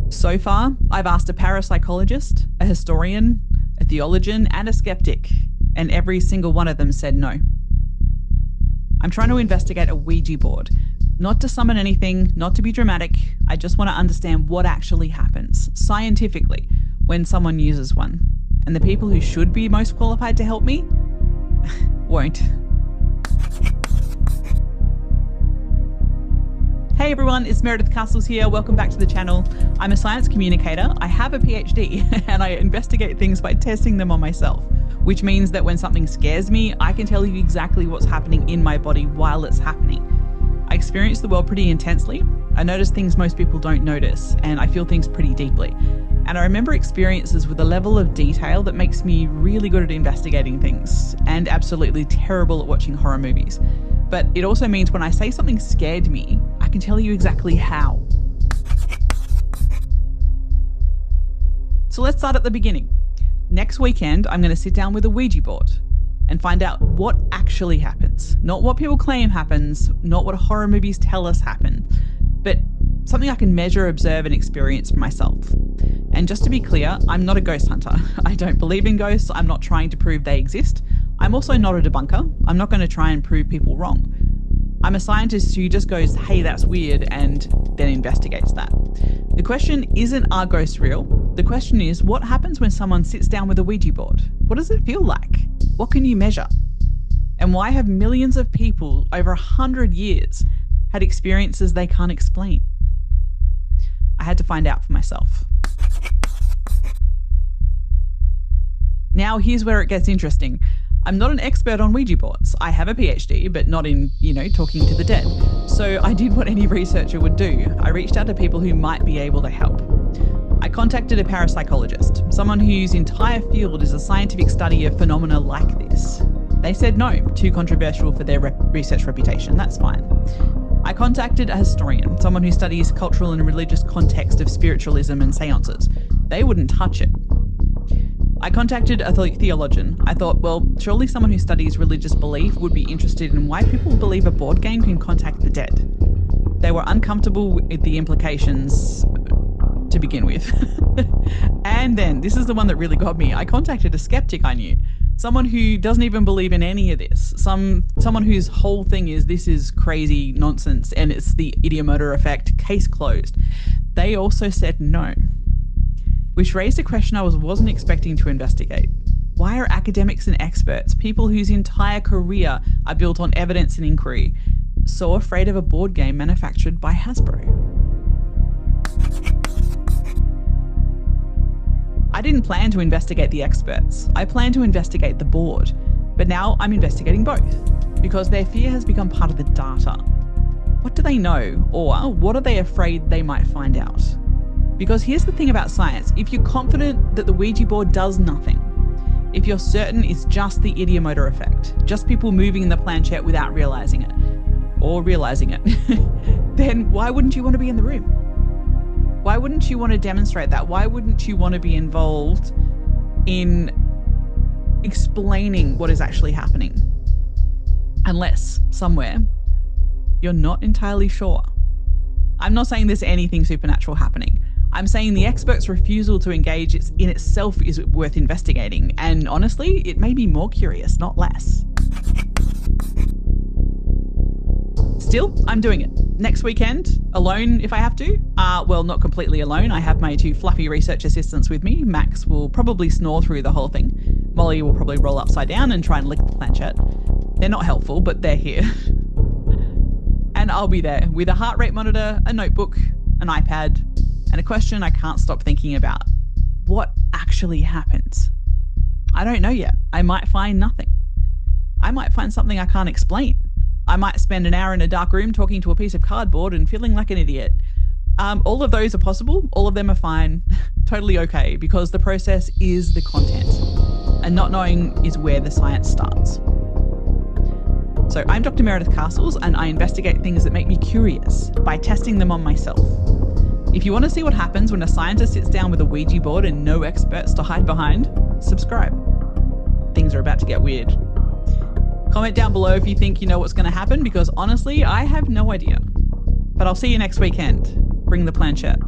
So far, I've asked a parapsychologist, a historian, a theologian, and a skeptic, and every single one of them said no. I'm trying to investigate a Ouija board, not to summon anything, not to be dramatic. I just want to understand what actually happens, scientifically, when someone uses one. And the people who should be most qualified to help me won't. Hey everyone, it's Meredith Castles here. Welcome back to the channel. I'm a science communicator. I have a PhD and I investigate things by testing them on myself, which means that when something scares me, I can tell you exactly what's happening in my body while it's happening. I experience the world pretty intensely. I notice things most people don't notice, and I feel things pretty deeply. And I remember experiences with a level of detail that makes me really good at investigating things and absolutely terrible at watching horror movies. But it also means when I say something scared me, I can tell you exactly how. So let's start at the beginning. Next weekend, I'm going to sit down with a Ouija board and find out what actually happens. Not what people claim happens, not what horror movies tell us happen, but something I can measure, observe, and experience for myself. And just to be clear, I'm not a ghost hunter. I don't believe in ghosts. I'm not trying to prove they exist. I'm also not a debunker. I'm not going to try and prove people wrong. I'm a scientist who just goes, hey, that's weird, and then investigates that. The question isn't, are ghosts real? The question is, what happens when someone sits down with a Ouija board? What does it feel like? What can you measure? And why have millions of people over 100 years had experiences they can't explain? I had to find out for myself. Now here's where it gets interesting. I'm not an expert on Ouija boards. I have a PhD, but not in, talking to the dead. So I did what any researcher would do. I reached out to people who might be able to help. I contacted a parapsychologist, someone whose entire field is a scientific study of phenomena like this. They said no, too controversial for their research reputation. That's fine. I contacted a historian, someone who studies cultural and religious context of spiritualism and seances. They wouldn't touch it. I contacted a theologian. I thought, well, surely someone who studies religious belief would be interested in why people believe a board game can contact the dead. They were uncomfortable with the implications to begin with. And then, this is the one that really got me. I contacted a skeptic I knew. Someone who doesn't even believe in any of this. Someone whose whole thing is this is crazy nonsense and it's the ideomotor effect, case closed. They also said no. Which raised a question I wasn't expecting to investigate. Why are academics and experts, people whose entire career are built on evidence and inquiry, so afraid of a board game manufactured by Hasbro? I didn't plan to investigate the experts. I planned to investigate the board. But now I'm investigating both, because their fear has become part of the data. What do they know, or what are they afraid they might find out? Because here's the thing about science, if you're confident that the Ouija board does nothing, if you're certain it's just the ideomotor effect, just people moving the planchette without realizing it, or realizing it, then why wouldn't you want to be in the room? Why wouldn't you want to demonstrate that? Why wouldn't you want to be involved in explaining what is actually happening? Unless, somewhere, you're not entirely sure. I'm not saying there's anything supernatural happening. I'm saying the expert's refusal to engage in itself is worth investigating, and honestly, it made me more curious, not less. Still, I'm doing it. Next weekend, alone if I have to. Well, not completely alone. I have my two fluffy research assistants with me. Max will probably snore through the whole thing. Molly will probably roll upside down and try and lick the planchette. They're not helpful, but they're here. And I'll be there with a heart rate monitor, a notebook, an iPad, and a question I can't stop thinking about. What actually happens? I don't know yet. I might find nothing. I might find something I can't explain. I might spend an hour in a dark room talking to a piece of cardboard and feeling like an idiot. All of those are possible. All of them are fine. Totally okay, because the process is the content. And not knowing is where the science starts. So I'm Dr. Meredith Castles, and I investigate things that make me curious by testing them on myself. If you want to see what happens when a scientist sits down with a Ouija board and no experts to hide behind, subscribe. Things are about to get weird. Comment down below if you think you know what's going to happen, because honestly, I have no idea. But I'll see you next weekend. Bring the planchette.